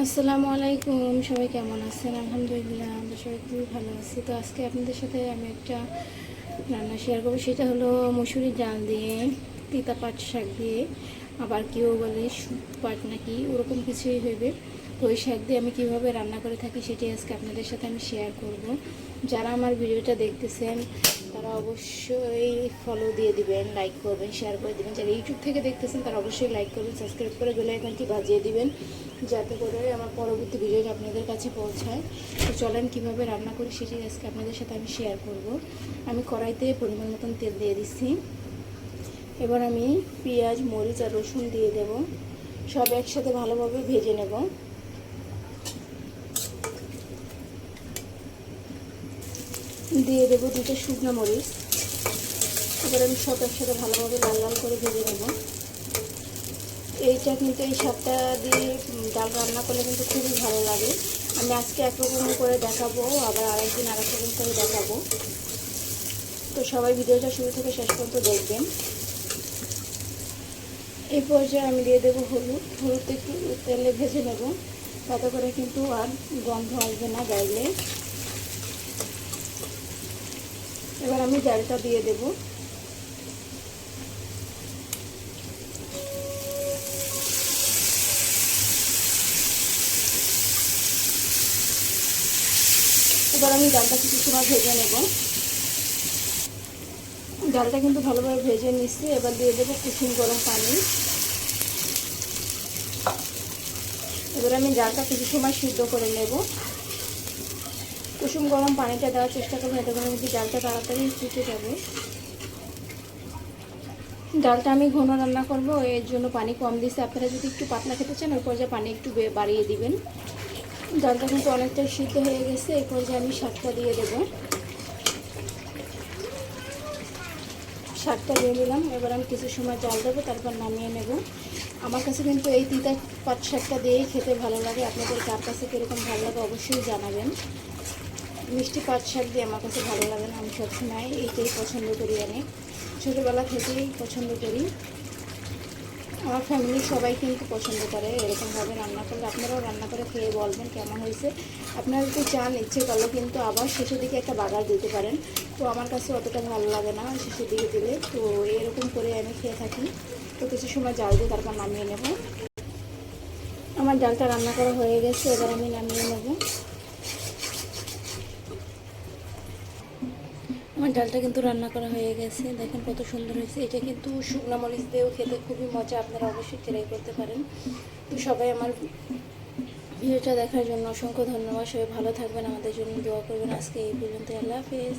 আসসালামু আলাইকুম। সবাই কেমন আছেন? আলহামদুলিল্লাহ আমরা সবাই খুবই ভালো আছি। তো আজকে আপনাদের সাথে আমি একটা রান্না শেয়ার করবো, সেটা হলো মসুরির ডাল দিয়ে তিতা পাট শাক দিয়ে, আবার কেউ বলে পাট নাকি ওরকম কিছুই হইবে। তো ওই শাক দিয়ে আমি কীভাবে রান্না করে থাকি সেটাই আজকে আপনাদের সাথে আমি শেয়ার করব। যারা আমার ভিডিওটা দেখতেছেন তারা অবশ্যই ফলো দিয়ে দিবেন, লাইক করবেন, শেয়ার করে দেবেন। যারা ইউটিউব থেকে দেখতেছেন তারা অবশ্যই লাইক করবেন, সাবস্ক্রাইব করে বেল আইকনটি বাজিয়ে দিবেন, যাতে করে আমার পরবর্তী ভিডিওটা আপনাদের কাছে পৌঁছায়। তো চলেন কীভাবে রান্না করি সেটাই আজকে আপনাদের সাথে আমি শেয়ার করব। আমি কড়াইতে পরিমাণ মতন তেল দিয়ে দিচ্ছি। এবার আমি পেঁয়াজ, মরিচ আর রসুন দিয়ে দেব, সব একসাথে ভালোভাবে ভেজে নেব। দিয়ে দেবো দুটো শুকনো মরিচ। এবার আমি সব একসাথে ভালোভাবে লাল লাল করে ভেজে নেব। এইটা কিন্তু এই শাকটা দিয়ে ডাল রান্না করলে কিন্তু খুবই ভালো লাগে। আমি আজকে একরকম করে দেখাবো, আবার আরেকদিন আরেক রকম করে দেখাবো। তো সবাই ভিডিওটা শুরু থেকে শেষ পর্যন্ত দেখবেন। এই পর্যায়ে আমি দিয়ে দেবো হলুদ। হলুদ একটু তেলে ভেজে নেব, তাতে করে কিন্তু আর গন্ধ আসবে না গাইলে। এবার আমি ডালটা দিয়ে দেব। এবার আমি ডালটা কিছু সময় ভেজে নেব। ডালটা কিন্তু ভালোভাবে ভেজে নিচ্ছি। এবার দিয়ে দেবো কুসুম গরম পানি। এবার আমি ডালটা কিছু সময় সিদ্ধ করে নেব। কুসুম গরম পানিটা দেওয়ার চেষ্টা করবো, এতে করে কিন্তু ডালটা তাড়াতাড়ি ফুটে যাবে। ডালটা আমি ঘন রান্না করব, এর জন্য পানি কম দিয়েছি। আপনারা যদি একটু পাতলা খেতে চান ওই পর্যায়ে পানি একটু বাড়িয়ে দিবেন। ডালটা কিন্তু অনেকটাই সিদ্ধ হয়ে গেছে। এই পর্যায়ে আমি শাকটা দিয়ে দেব। শাকটা দিয়ে দিলাম। এবার আমি কিছু সময় জাল দেবো, তারপর নামিয়ে নেব। আমার কাছে কিন্তু এই তিতা পাট শাকটা দিয়েই খেতে ভালো লাগে। আপনাদের কার কাছে কীরকম ভালো লাগে অবশ্যই জানাবেন। মিষ্টি পাট শাক দিয়ে আমার কাছে ভালো লাগে না, আমি সবসময় এইটাই পছন্দ করি। অনেক ছোটোবেলা থেকেই পছন্দ করি। আমার ফ্যামিলির সবাই কিন্তু পছন্দ করে এরকমভাবে রান্না করলে। আপনারাও রান্না করে খেয়ে বলবেন কেমন হয়েছে। আপনারা যদি চান ইচ্ছে করলে কিন্তু আবার শেষের দিকে একটা বাগার দিতে পারেন। তো আমার কাছে অতটা ভালো লাগে না শেষের দিকে দিলে। তো এরকম করে আমি খেয়ে থাকি। তো কিছু সময় জাল দিয়ে তারপর নামিয়ে নেব। আমার ডালটা রান্না করা হয়ে গেছে, এবার আমি নামিয়ে নেব। আমার ডালটা কিন্তু রান্না করা হয়ে গেছে, দেখেন কত সুন্দর হয়েছে। এটা কিন্তু শুকনো মরিচ দিয়েও খেতে খুবই মজা, আপনারা অবশ্যই ট্রাই করতে পারেন। তো সবাই আমার ভিডিওটা দেখার জন্য অসংখ্য ধন্যবাদ। সবাই ভালো থাকবেন, আমাদের জন্য দোয়া করবেন। আজকে এই পর্যন্ত, আল্লাহ হাফেজ।